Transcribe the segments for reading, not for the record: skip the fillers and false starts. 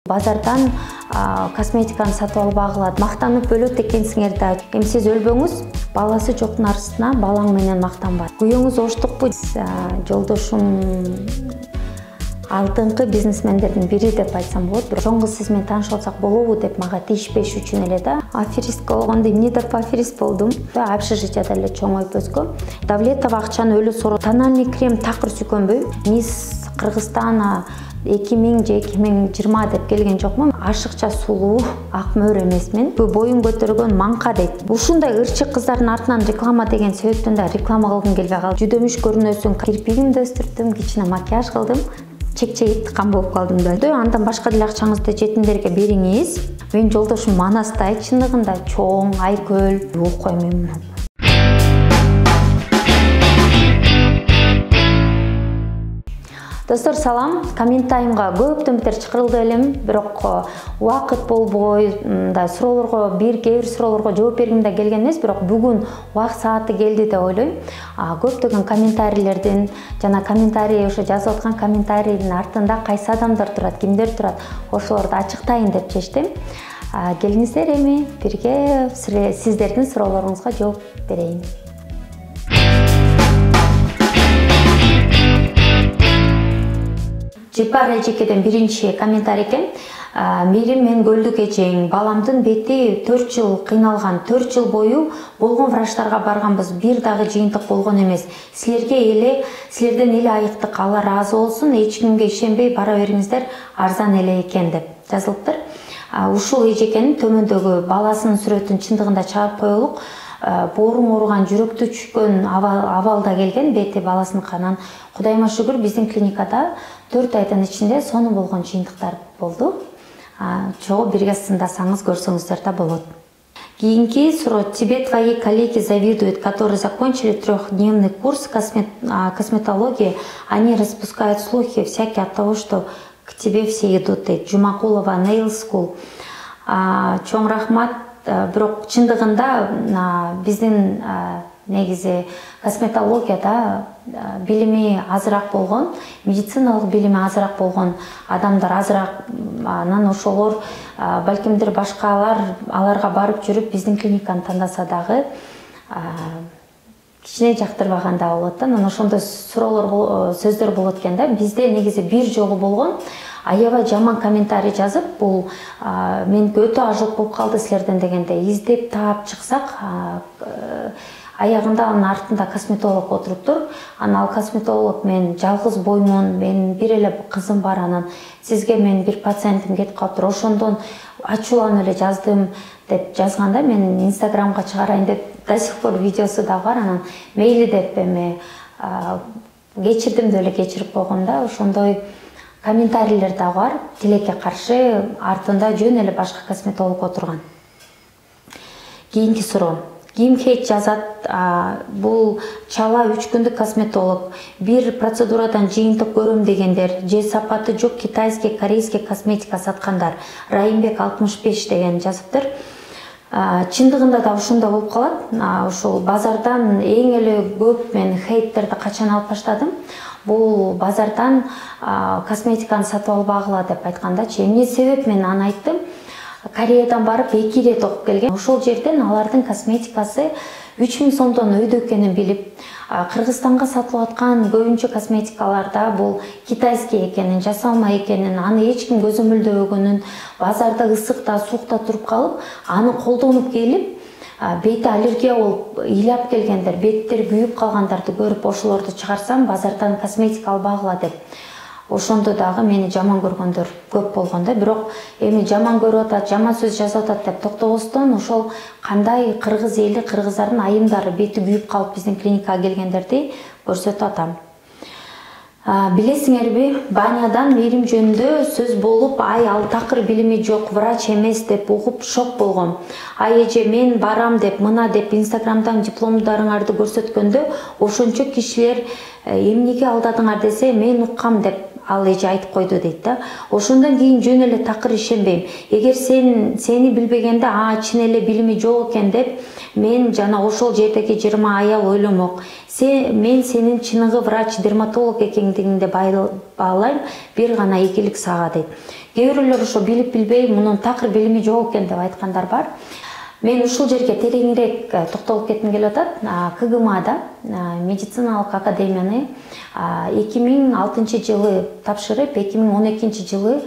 Базардан косметиканы сатып албагыла мактанып бөлөт экенсиңер да. Эми сиз өлбөңүз, баласы жоктун арасына балаң менен мактанба. Күйөөңүз оштукпу? Жолдошум алдыңкы бизнесмендердин бири деп айтсам болот. Бирок чоң кыз сиз менен таанышып алсак болобу деп мага тийишпеш үчүн эле да. Аферистка болгондо эмне деп аферист болдум. Общежитияда эле чоңоюп өскөм. Давлетова акчаны өлө сороо. Тональный крем такыр сүйкөнбөй. Мисс Кыргызстан 2000 же 2020 деп келген жокмун. Ашыкча сулуу, ак мөр эмесмин. Боюн көтөргөн маңка дейт. Ушундай ырчык кыздардын артынан реклама деген себептен да реклама кылгым келбей калды. Жүдөмүш көрүнөсүн, кирпигимди өстүрдүм, кичине макияж кылдым. Чек-чек тыккан болуп калдым да. Андан башка деле акчаңызды жетимдерге бериңиз. Мен жолдошум Манастай чындыгында чоң, Айкөл, окуй мен. Достор, салам. Комментайымга көптөн бетер чакырылды элем, бирок убакыт болбой, суроолорго, кээ бир суроолорго жооп бергим да келген эмес, бирок бүгүн убакыт сааты келди деп ойлойм. Көптөгөн комментарийлердин жана комментарий ошо жазып аткан комментарийдин артында кайсы адамдар турат, кимдер турат, ошолорду ачыктайын деп чечтим. Келиңиздер эми бирге сиздердин суроолоруңузга жооп берейин. Жипар эжекеден биринчи комментарий экен. Мээрим мен көлдүк эжең, баламдын бети 4 жыл кыйналган, 4 жыл бою болгон врачтарга барганбыз, бир дагы жыйынтык болгон эмес. Силерден эле айыктык, Алла ыраазы болсун, эч кимге ишенбей бара бериңиздер, арзан эле экен деп жазылыптыр. Ушул эжекенин төмөндөгү баласынын сүрөтүн чындыгында чыгарып коелук. Боорум ооруган, жүрөктү чүккөн абалда келген, бети баласыныкынан. Кудайыма шүгүр, биздин клиникада 4 айдын ичинде сону болгон жыйынтыктар болду. Чогуу бирге сындасаңыз көрсөңүздөр да болот. Кийинки суроо. Тебе твои коллеги завидуют, которые закончили 3-дневный курс косметологии. Они распускают слухи всякие от того, что к тебе все идут. Жумакулова, Nail School. Чоң рахмат. Бирок чындыгында биздин негизи косметологияда билими азыраак болгон, медициналык билими азыраак болгон адамдар азыраак, анан ошолор балкимдир башкалар аларга барып жүрүп биздин клиниканы тандаса дагы кичине жактырбаган да болот да. Анан ошондой суроолор, сөздөр болот экен да. Бизде негизи бир жолу болгон аябай жаман комментарий жазып, бул меники өтө ажык болуп калды силерден дегенде издеп таап чыксак, аягында анын артында косметолог отуруптур. Анан ал косметолог мен жалгыз боймун, менин бир эле кызым бар, анан сизге мен бир пациентим кетип калыптыр, ошондон ачууланып эле жаздым деп жазганда, мен инстаграмга чыгарайын деп до сих пор видеосу да бар, анан мейли деп эми кечирдим деп эле кечирип койгом да. Ошондой комментарийлер да бар, тилекке каршы, артында жөн эле башка косметолог отурган. Кийинки суроо. Гимхейт жазат, бул чала 3 күндүк косметолог, бир процедурадан жыйынтык көрөм дегендер, же сапаты жок китайский, корейский косметика саткандар, Райымбек 65 деген жазыптыр. Чындыгында да ушундай болуп калат. Ушул базардан эң эле көп мен хейттерди качан алып баштадым. Бул базардан косметиканы сатып албагыла деп айткандачы. Эмне себеп мен аны айттым? Кореядан барып 2 рет окуп келген. Ошол жерден алардын косметикасы 3000 сомдон өйдө экенин билип, Кыргызстанга сатылып аткан көбүнчө косметикаларда бул китайский экенин, жасалма экенин, аны эч ким көзөмөлдөбөгөнүн, базарда ысыкта, суукта туруп калып, аны колдонуп келип, бети аллергия болуп ыйлап келгендер, беттери күйүп калгандарды көрүп, ошолорду чыгарсам базардан косметика албагыла деп. Ошондо дагы мени жаман көргөндөр көп болгондо, бирок эми жаман көрүп атат, жаман сөз жазып атат деп токтобостон, ошол кандай кыргыз эли, кыргыздардын айымдары бети күйүп калып биздин клиникага келгендерди көрсөтүп атам. Билесиңерби, банядан мээрим жөнүндө сөз болуп, ал такыр билими жок, врач эмес деп угуп шок болгом. Эже мен барам деп, мына деп инстаграмдан дипломдарыңарды көрсөткөндө, ошончо кишилер эмнеге алдадыңар десе, мен уккам деп ал эже айтып койду дейт да. Ошондон кийин жөн эле такыр ишенбейм. Эгер сени билбегенде чын эле билими жок экен деп мен жана ошол жердеги 20 аял ойломок. Мен сенин чыныгы врач, дерматолог экендигиңди баалайм, бир гана ийгилик сага дейт. Кээ бирөөлөр ошо билип билбей мунун такыр билими жок экен деп айткандар бар. Мен ушул жерге тереңирээк токтолуп кетким келип атат. КГМАда медициналык академияны 2006 жылы тапшырып, 2012 жылы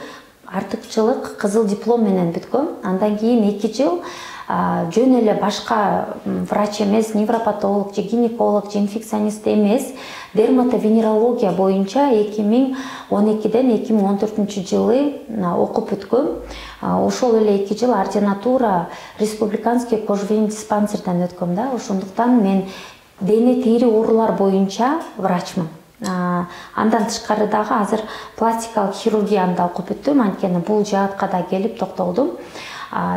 артыкчылык кызыл диплом менен бүткөм. Андан кийин 2 жыл жөн эле башка врач эмес, невропатолог же гинеколог же инфекционист эмес, дерматовенерология боюнча 2012ден 2014 жылы окуп бүткөм. Ошол эле 2 жыл ординатура республиканский кожвен диспансерден өткөм да. Ошондуктан мен дене тери оорулар боюнча врачмын. Андан тышкары дагы азыр пластикалык хирургияны да окуп бүттүм, анткени бул жаатка да келип токтолдум.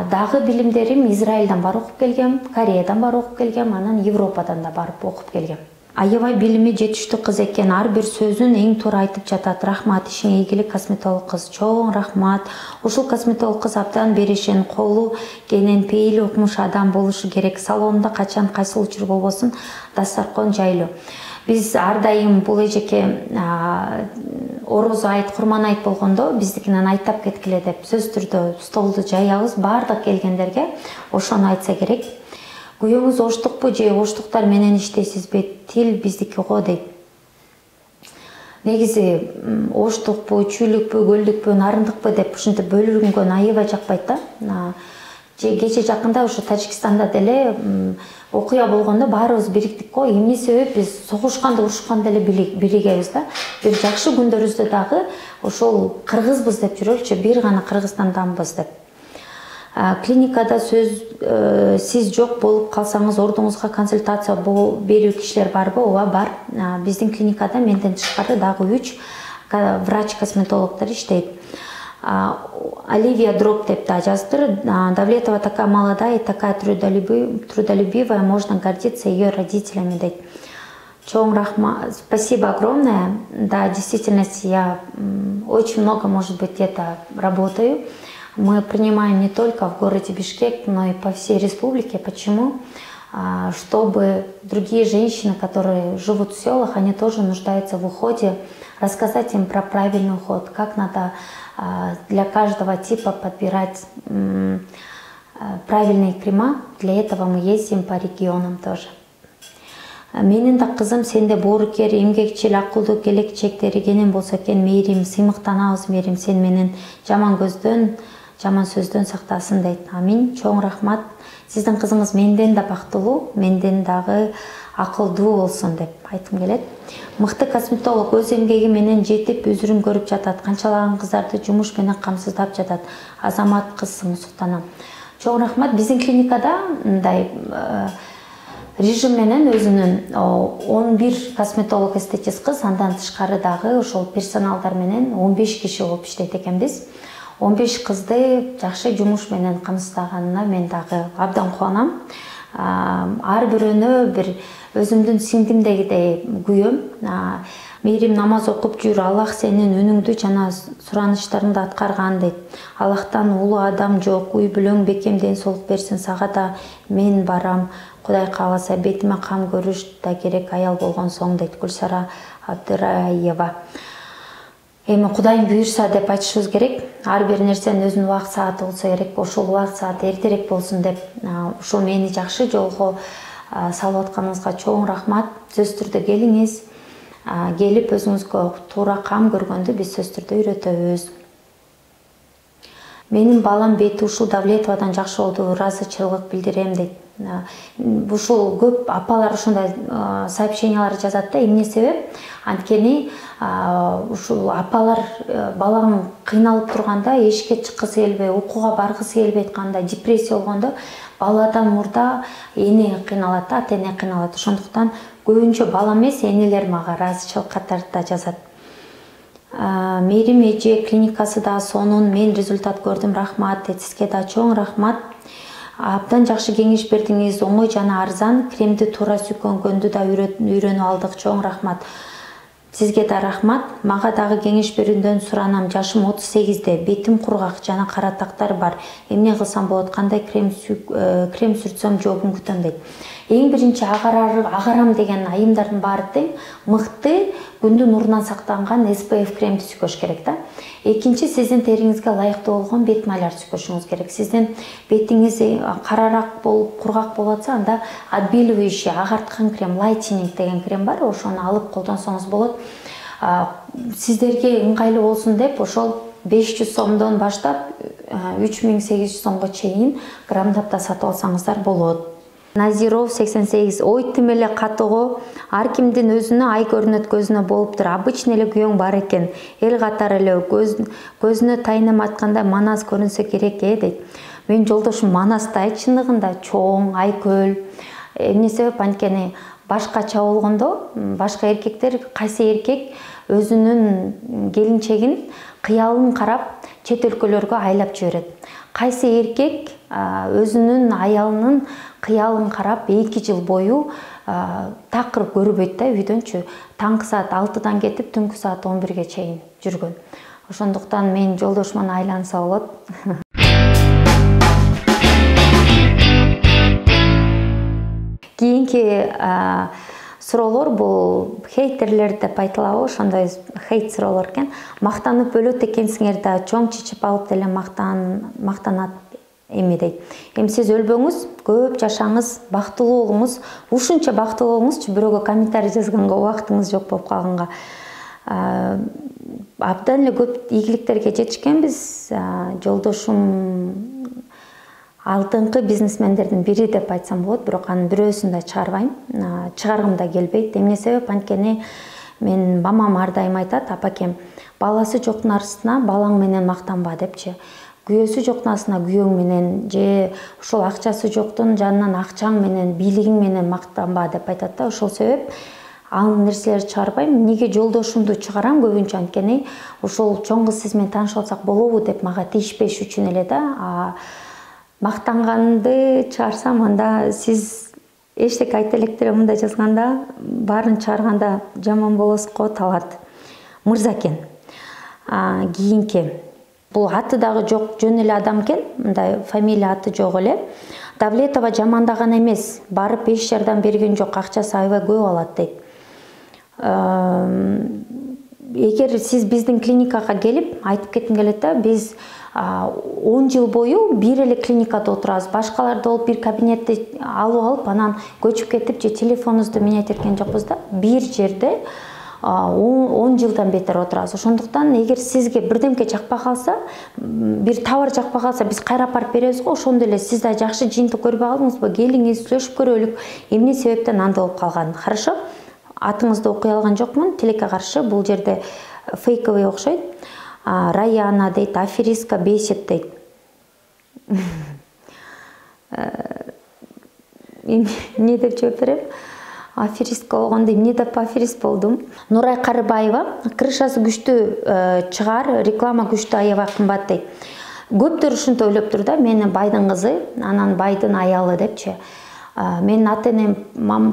Дагы билимдерим Израилден барып окуп келгем, Кореядан барып окуп келгем, анан Европадан да барып окуп келгем. Аябай билими жетиштүү кыз экен, ар бир сөзүн эң туура айтып жатат. Рахмат, ишиңе ийгилик, косметолог кыз. Чоң рахмат. Ушул косметолог кыз абдан беришен, колу кенен, пейили окумуш адам болушу керек. Салонунда качан кайсы учур болбосун, дасторкон жайлуу. Биз ар дайым бул эжеке орозо айт, курман айт болгондо биздикинен айттап кеткиле деп сөз түрдө столду жаябыз. Баардык келгендерге ошону айтса керек. Күйөөңүз оштукпу же оштуктар менен иштейсизби? Тил биздики го дейт. Негизи оштукпу, чүйлүкпү, көлдүкпү, нарындыкпы деп ушинтип бөлүнгөн аябай жакпайт да. Кече жакында ушу Тажикстанда деле окуя болгондо баарыбыз бириктик го. Эмне себеп биз согушканда, урушканда эле биригебиз да. Бир жакшы күндөрүбүздө дагы ошол кыргызбыз деп жүрөлчү, бир гана Кыргызстанданбыз деп. Клиникада сиз жок болуп калсаңыз ордуңузга консультация берүү кишилер барбы? Ооба, бар. Биздин клиникада менден тышкары дагы 3 врач-косметологдор иштейт. Оливия Дроп деп да жаздыр. Давлетова такая молодая и такая трудолюбивая, можно гордиться ее родителями дейт. Чоң рахмат, спасибо огромное. Да, действительно, я очень много, может быть, где-то работаю. Мы принимаем не только в городе Бишкек, но и по всей республике. Почему? Чтобы другие женщины, которые живут в селах, они тоже нуждаются в уходе, рассказать им про правильный уход, как надо для каждого типа подбирать правильные крема. Для этого мы ездим по регионам тоже. Менин да кызым сенде боорукер, эмгекчил, акылдуу, келечектери кенен болсо экен. Мээрим, сыймыктанабыз мээрим, сен менен жаман көздөн, жаман сөздөн сактасын дейт. Амин. Чоң рахмат. Сиздин кызыңыз менден да бактылуу, менден дагы акылдуу болсун деп айткым келет. Мыкты косметолог өз эмгеги менен жетип өзүрүн көрүп жатат. Канчалаган кыздарды жумуш менен камсыздап жатат. Азамат кыз Мусуктанам. Чоң рахмат. Биздин клиникада мындай режим менен өзүнүн 11 косметолог эстетист кыз, андан тышкары дагы ошол персоналдар менен 15 киши болуп иштейт экенбиз. 15 кызды жакшы жумуш менен камсыздаганына мен дагы абдан кубанам. Ар бирөөнө бир өзүмдүн сиңдимдегидей күйөм. Мээрим намаз окуп жүр, Аллах сенин үнүңдү жана сураныштарыңды аткарган дейт. Аллахтан улуу адам жок, үй бүлөң бекем ден соолук берсин, сага да мен барам. Кудай кааласа бетиме кам көрүш да керек аял болгон соң дейт Гүлсара Абдыраева. Эми Кудайым буйрса деп айтышыбыз керек. Ар бир нерсенин өзүнүн убакыт сааты болсо керек, ошол убакыт сааты эртерээк болсун деп ушул мени жакшы жолго салып атканыңызга чоң рахмат. Сөз түрдө келиңиз. Келип өзүңүзгө туура кам көргөндү биз сөз түрдө үйрөтөбүз. Менин балам бети ушул Давлетовадан жакшы болду, ыраазычылык билдирем дейт. Ушул көп апалар ушундай сообщениялар жазат да, эмне себеп? Анткени ушул апалар балаң кыйналып турганда, эшикке чыккысы келбей, окууга баргысы келбей атканда, депрессия болгондо баладан мурда эне кыйналат, ата эне кыйналат. Ошондуктан көбүнчө бала эмес, энелер мага ыраазычылык катарда жазат. Мээрим эже клиникасы да сонун, мен результат көрдүм, рахмат дейт. Сизге да чоң рахмат. Абдан жакшы кеңеш бердиңиз, оңой жана арзан. Кремди туура сүйкөнгөндү да үйрөнүп алдык. Чоң рахмат. Сизге да рахмат. Мага дагы кеңеш берүүндөн суранам. Жашым 38-де, бетим кургак жана кара тактар бар. Эмне кылсам болот? Кандай крем сүртсөм жообун күтөм дейт. Эң биринчи агарам деген айымдардын баары тең мыкты күндүн нурунан сактанган SPF кремди сүркөш керек да. Экинчи, сиздин териңизге ылайыктуу болгон бет майлар сүркөшүңүз керек. Сиздин бетиңиз карараак болуп, кургак болуп атса, анда отбеливающий агарткан крем, лайтининг деген крем бар, ошону алып колдонсоңуз болот. Сиздерге ыңгайлуу болсун деп ошол 500 сомдон баштап 3800 сомго чейин грамдап да сатып алсаңыздар болот. Назиров 88. Ой тим эле катыгоо, ар кимдин өзүнө ай көрүнөт көзүнө болуптур. Обычный эле күйөөң бар экен. Эл катары эле көзүнө тайнам атканда манас көрүнсө керек дейт. Мен жолдошум Манаста чындыгында чоң, айкөл. Эмне себеп анткени башкача болгондо, башка эркектер, кайсы эркек өзүнүн келинчегин кыялын карап чет өлкөлөргө айлап жиберет. Кайсы эркек өзүнүн аялынын кыялын карап 2 жыл бою такыр көрбөйт да үйдөнчү. Таңкы саат 6-дан кетип түнкү саат 11-ге чейин жүргөн. Ошондуктан мен жолдошуман айланса болот. Кийинки суроолор бул хейтерлер деп айтылабы, ошондой хейт суроолор экен. Мактанып өлөт экенсиңер да, чоң чичип алып деле мактанат эми дейт. Эми сиз өлбөңүз, көп жашаңыз, бактылуу болуңуз. Ушунча бактылуу болуңузчу, бирөөгө комментарий жазганга убактыңыз жок болуп калганга. Абдан эле көп ийгиликтерге жетишкенбиз. Жолдошум алдыңкы бизнесмендердин бири деп айтсам болот, бирок анын бирөөсүн да чыгарбайм. Чыгаргым да келбейт. Эмне себеп? Анткени мен мамам ар дайым айтат, апакем, баласы жоктун арасына балаң менен мактанба депчи. Күйөөсү жоктун арасына күйөөң менен, же ошол акчасы жоктун жанынан акчаң менен, бийлигиң менен мактанба деп айтат да. Ошол себеп ал нерселерди чыгарбайм. Эмнеге жолдошумду чыгарам көбүнчө? Анткени ошол чоң кыз сиз менен тааныш алсак болобу деп мага тийишпеш үчүн эле да. Мактанганды чыгарсам, анда сиз эчтеке айта электир, мындай жазганда, баарын чыгарганда жаман болосуз го, талат. Мырза экен. Кийинки. Бул аты дагы жок, жөн эле адам экен, мындай фамилия аты жок эле. Давлетова жамандаган эмес, барып эч жардам берген жок, акчасы аябай көп алат дейт. Эгер сиз биздин клиникага келип, айтып кетким келет да, биз 10 жыл бою бир эле клиникада отурабыз. Башкаларды болуп бир кабинетти алып, анан көчүп кетип же телефонубузду менять эткен жокпуз да. Бир жерде 10 жылдан бетер отурабыз. Ошондуктан эгер сизге бирдемке жакпай калса, бир товар жакпай калса, биз кайрап барып беребиз го. Ошондой эле сиз да жакшы жыйынтык көрбөй калдыңызбы? Келиңиз, сүйлөшүп көрөлүк. Эмне себептен андай болуп калган? Хорошо? Атыңызды окуй алган жокмун. Тилекке каршы, бул жерде фейковый окшойт. Раяна дейт, аферистка бесит дейт. Эмне деп жооп берем? Аферистка болгондо эмне деп аферист болдум? Нурай Карыбаева, крышасы күчтүү чыгар, реклама күчтүү, аябай кымбат дейт. Көптөр ушинтип ойлоптур да, мени байдын кызы, анан байдын аялы депчи. Менин ата-энем,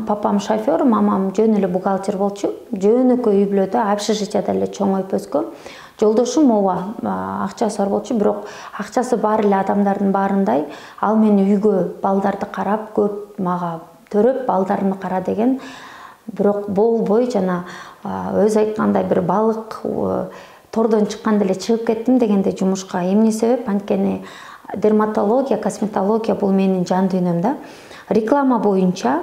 папам шофер, мамам жөн эле бухгалтер болчу. Жөнөкөй үй бүлөдө, общежитияда эле чоңоюп өскөн. Жолдошум ооба, акчасы бар болчу, бирок акчасы бар эле адамдардын баарындай, ал мени үйгө балдарды карап, көп мага төрөп, балдарымды кара деген. Бирок болбой, жана өзү айткандай бир балык тордон чыкканда эле чыгып кеттим дегендей жумушка. Эмне себеп? Анткени дерматология, косметология бул менин жан дүйнөм да. Реклама боюнча,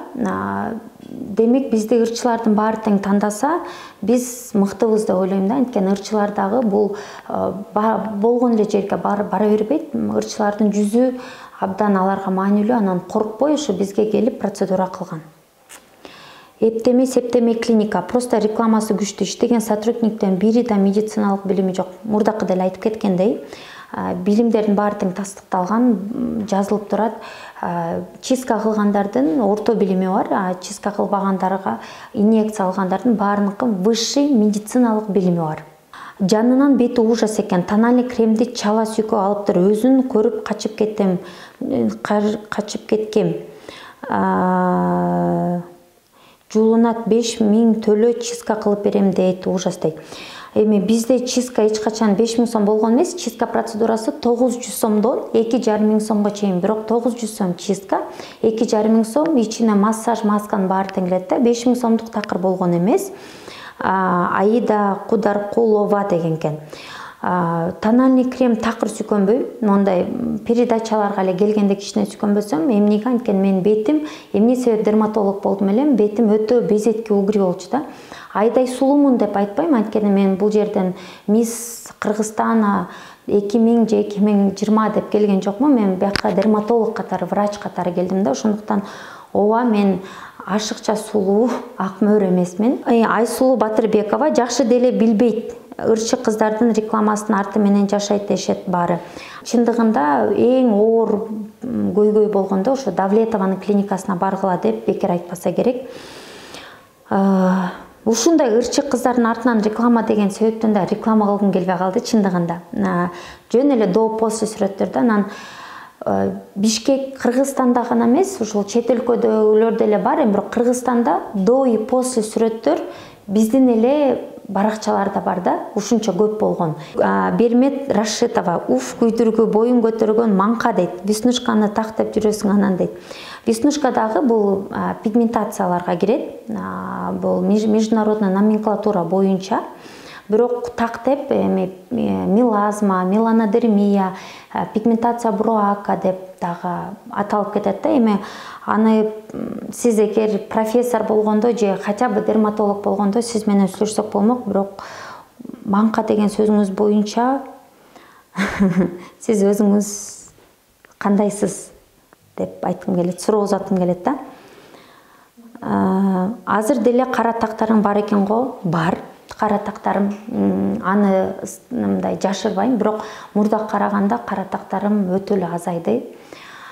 демек бизди ырчылардын баары тең тандаса, биз мыктыбыз деп ойлойм да. Анткени ырчылар дагы бул болгон эле жерге бара бербейт. Ырчылардын жүзү абдан аларга маанилүү, анан коркпой ушу бизге келип процедура кылган. Эптеме септеме клиника, просто рекламасы күчтүү, иштеген сотрудниктен бири да медициналык билими жок. Мурдакы деле айтып кеткендей, билимдердин баары тең тастыкталган, жазылып турат. Чистка кылгандардын орто билими бар, чистка кылбагандарга, инъекция алгандардын баарыныкы высший медициналык билими бар. Жанынан бети ужас экен, тональный кремди чала сүйкөп алыптыр, өзүн көрүп качып кеткем. жуулуна 5000 төлө чистка кылып берем дейт, ужас дейт. Эми бизде чистка эч качан 5000 сом болгон эмес. Чистка процедурасы 900 сомдон 2500 сомго чейин. Бирок 900 сом чистка, 2500 сом ичине массаж, масканын баары тең келет да. 5000 сомдук такыр болгон эмес. Аида Кударкулова деген экен. Тональный крем такыр сүйкөнбөйм. Мондай передачаларга эле келгенде кичине сүйкөнбөсөм, эмнеге анткени менин бетим, эмне себеп дерматолог болдум элем, бетим өтө безетки угри болчу да. Айдай сулуумун деп айтпайм, анткени мен бул жерден Мисс Кыргызстан 2000 же 2020 деп келген жокмун. Мен бияка дерматолог катары, врач катары келдим да. Ошондуктан ооба мен ашыкча сулуу, ак мөр эмесмин. Айсулуу Батырбекова жакшы деле билбейт. Ырчы кыздардын рекламасынын арты менен жашайт дешет баары. Чындыгында эң оор көйгөй болгондо ошо Давлетованын клиникасына баргыла деп бекер айтпаса керек. Ушундай ырчы кыздардын артынан реклама деген себептен да реклама кылгым келбей калды чындыгында. Жөн эле до после сүрөттөрдө анан Бишкек Кыргызстанда гана эмес, ушул чет өлкөдөгүлөр деле бар, бирок Кыргызстанда до и после сүрөттөр биздин эле баракчаларда бар да, ушунча көп болгон. Бермет Рашитова, уф, күйдүргү боюн көтөргөн маңка дейт. Веснушканы так деп жүрөсүң анан дейт. Веснушка дагы бул пигментацияларга кирет. Бул международный номенклатура боюнча. Бирок так деп мелазма, меланодермия, пигментация броака деп дагы аталып кетет да. Эми аны сиз эгер профессор болгондо же хотя бы дерматолог болгондо сиз менен сүйлөшсөк болмок, бирок маңка деген сөзүңүз боюнча сиз өзүңүз кандайсыз деп айткым келет, суроо узаткым келет да. Азыр деле кара тактарың бар экен го? Бар. Кара тактарым, аны мындай жашырбайм, бирок мурдага караганда кара тактарым өтө эле азайды.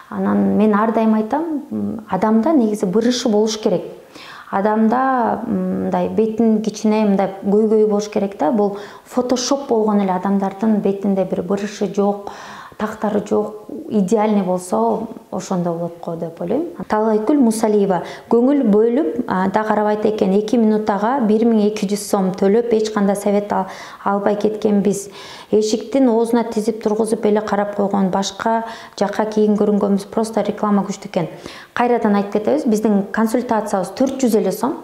Анан мен ар дайым айтам, адамда негизи бырышы болуш керек. Адамда мындай бетин кичине мындай көйгөй болуш керек да. Бул фотошоп болгон эле адамдардын бетинде бир бырышы жок, тактары жок, идеальный болсо ошондо болот го деп ойлойм. Талайкүл Мусалиева көңүл бөлүп да карабайт экен, 2 минутага 1200 сом төлөп эч кандай совет албай кеткенбиз. Эшиктин оозуна тизип тургузуп эле карап койгон, башка жакка кийин көрүнгөнбүз, просто реклама күчтүү экен. Кайрадан айтып кетебиз, биздин консультациябыз 400 эле сом.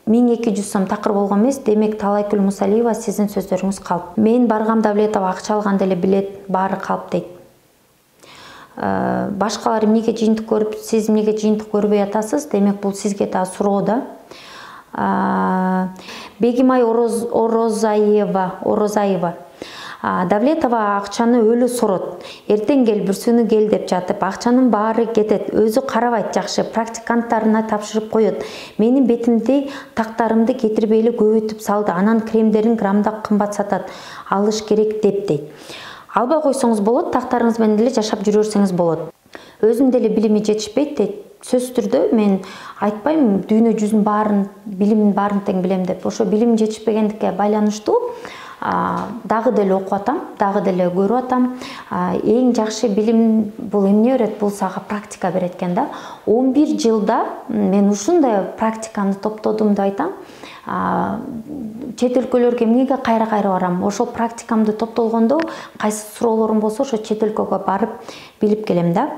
1200 сом такыр болгон эмес. Демек Талайкүл Мусалиева сиздин сөздөрүңүз калп. Мен баргам Давлетова акча алган деле билет, баары калп дейт. Башкалар эмнеге жыйынтык көрүп, сиз эмнеге жыйынтык көрбөй атасыз? Демек бул сизге да суроо да. Бегимай Орозаева. Давлетова акчаны өлү сорот. Эртең кел, бүрсүнү кел деп жатып, акчанын баары кетет. Өзү карабайт жакшы, практиканттарына тапшырып коет. Менин бетимди, тактарымды кетирбей эле көбөйтүп салды. Анан кремдерин грамда кымбат сатат. Алыш керек деп дейт. Албай койсоңуз болот, тактарыңыз менен деле жашап жүрөрсөңүз болот. Өзүм деле билими жетишпейт дейт. Сөз түрдө мен айтпайм, дүйнө жүзүнүн баарын, билимин баарын тең билем деп. Ошо билим жетишпегендикке байланыштуу дагы деле окуп атам, дагы деле көрүп атам. Эң жакшы билим бул эмне берет? Бул сага практика берет экен да. 11 жылда мен ушундай практиканы топтодум деп айтам. Чет өлкөлөргө эмнеге кайра-кайра барам? Ошол практикамды топтолгондо кайсы суроолорум болсо ошо чет өлкөгө барып билип келем да.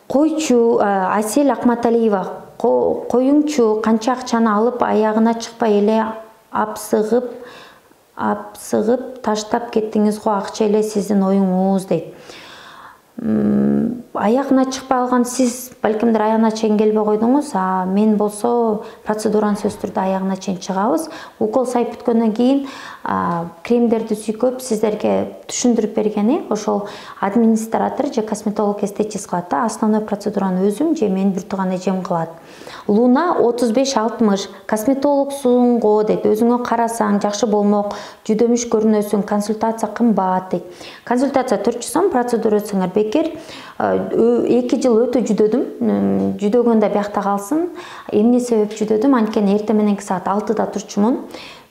Койчу Асель Акматалиева, коюңчу, канча акчаны алып аягына чыкпай эле апсыгып таштап кеттиңиз го, акча эле сиздин оюңуз дейт. Аягына чыкпай алган сиз балкимдир аягына чейин келбей койдуңуз, мен болсо процедураны сөз түрдө аягына чейин чыгабыз. Укол сайып бүткөндөн кийин кремдерди сүйкөп сиздерге түшүндүрүп бергени ошол администратор же косметолог эстетист кылат да. Основной процедураны өзүм же менин бир тууган эжем кылат. Луна 35-60, косметологсуң го дейт. Өзүңө карасаң жакшы болмок, жүдөмүш көрүнөсүң, консультация кымбат дейт. Консультация 400 сом, процедура өтсөңөр бекер. 2 жыл өтө жүдөдүм. Жүдөгөндө биякта калсын. Эмне себеп жүдөдүм? Анткени эртең мененки саат 6-да турчумун.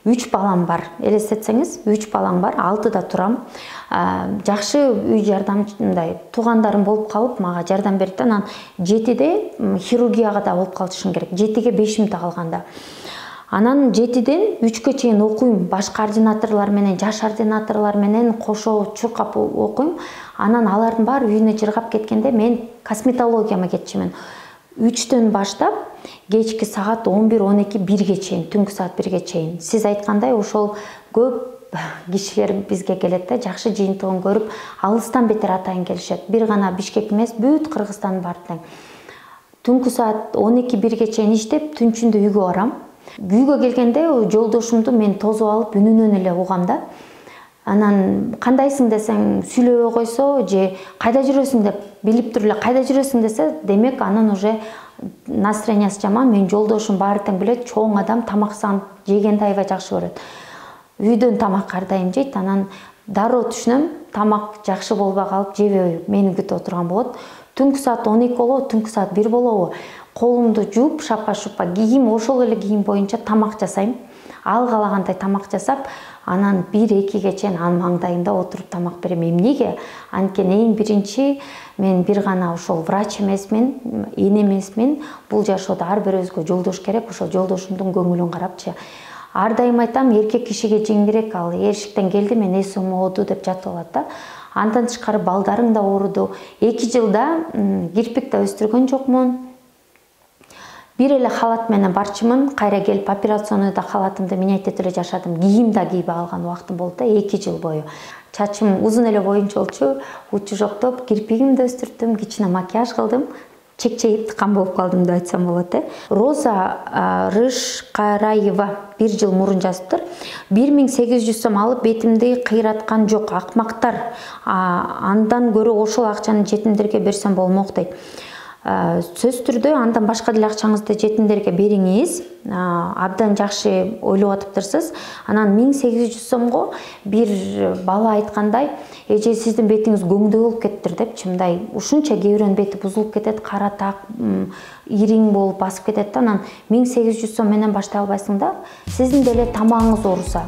3 балам бар. Элестетсеңиз, 3 балам бар, 6да турам. Жакшы үй жардамчындай туугандарым болуп калып, мага жардам берди. Анан 7де хирургияга да болуп калышым керек. 7ге 5 минут калганда. Анан 7ден 3гө чейин окуйм. Башка ординаторлор менен, жаш ординаторлор менен кошо чуркап окуйм. Анан алардын баары үйүнө жыргап кеткенде мен косметологияма кетчүмүн. 3төн баштап кечки саат 11-12 1ге чейин, түнкү саат 1ге чейин. Сиз айткандай ошол көп кишилер бизге келет да, жакшы жыйынтыгын көрүп, алыстан бетер атайын келишет. Бир гана Бишкек эмес, бүт Кыргызстан бар тең. Түнкү саат 12-1ге чейин иштеп, түнчүндө үйгө барам. Үйгө келгенде жолдошумду мен тосуп алып, үнүнөн эле угам да. Анан кандайсың десең, сүйлөбөй койсо же кайда жүрөсүң деп билип туруп эле кайда жүрөсүң десе, демек анан уже настроениясы жаман. Мен жолдошум баары тең билет, чоң адам, тамак жегенди аябай жакшы көрөт. Үйдөн тамак ар дайым жейт. Анан дароо түшүнөм, тамак жакшы болбой калып, жебей мени күтүп отурган болот. Түнкү саат 12 болобу, түнкү саат 1 болобу, колумду жууп, шапка кийим, ошол эле кийим боюнча тамак жасайм. Ал калагандай тамак жасап, анан 1-2ге чейин анын маңдайында отуруп тамак берем. Эмнеге? Анткени эң биринчи мен бир гана ошол врач эмесмин, эне эмесмин. Бул жашоодо ар бирөөбүзгө жолдош керек. Ошол жолдошумдун көңүлүн карапчы. Ар дайым айтам, эркек кишиге жеңилирээк, ал эшиктен келди, мен эсим ооду деп жатып алат да. Андан тышкары балдарың да ооруду. 2 жылда кирпик да өстүргөн жокмун. Бир эле халат менен барчымын, кайра келип операционныйда халатымды миняйт эле жашадым. Кийим да кийбей алган убактым болду да, 2 жыл бою. Чачым узун эле боюнчолчу, учу жоктоп, кирпигимди өстүрдүм, кичине макияж кылдым. Чекчейип тыккан болуп калдым деп айтсам болот. Роза Рышкараева 1 жыл мурун жазыптыр. 1800 сом алып бетимди кыйраткан жок, акмактар. Андан көрө ошол акчаны жетимдерге берсем болмок дейт. Сөз түрдө андан башка деле акчаңызды жетимдерге бериңиз. Абдан жакшы ойлоп атыптырсыз. Анан 1800 сомго бир бала айткандай, эже сиздин бетиңиз көңдөй болуп кеттир депчи, мындай ушунча кээ бирөөнүн бети бузулуп кетет, кара так, ириң болуп басып кетет да. Анан 1800 сом менен баштай албайсың да. Сиздин деле тамагыңыз ооруса,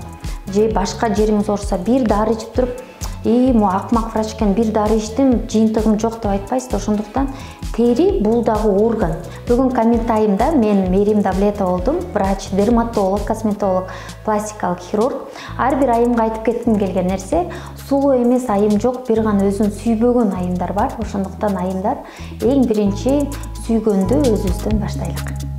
же башка жериңиз ооруса, бир дары ичип туруп, мо акмак врач экен, бир дары ичтим, жыйынтыгым жок деп айтпайсыз. Ошондуктан тери бул дагы орган. Бүгүн комментайымда мен Мерим Давлетова болдум, врач, дерматолог, косметолог, пластикалык хирург. Ар бир айымга айтып кетким келген нерсе, сулуу эмес айым жок, бир гана өзүн сүйбөгөн айымдар бар. Ошондуктан айымдар эң биринчи сүйгөндү өзүбүздөн баштайлык.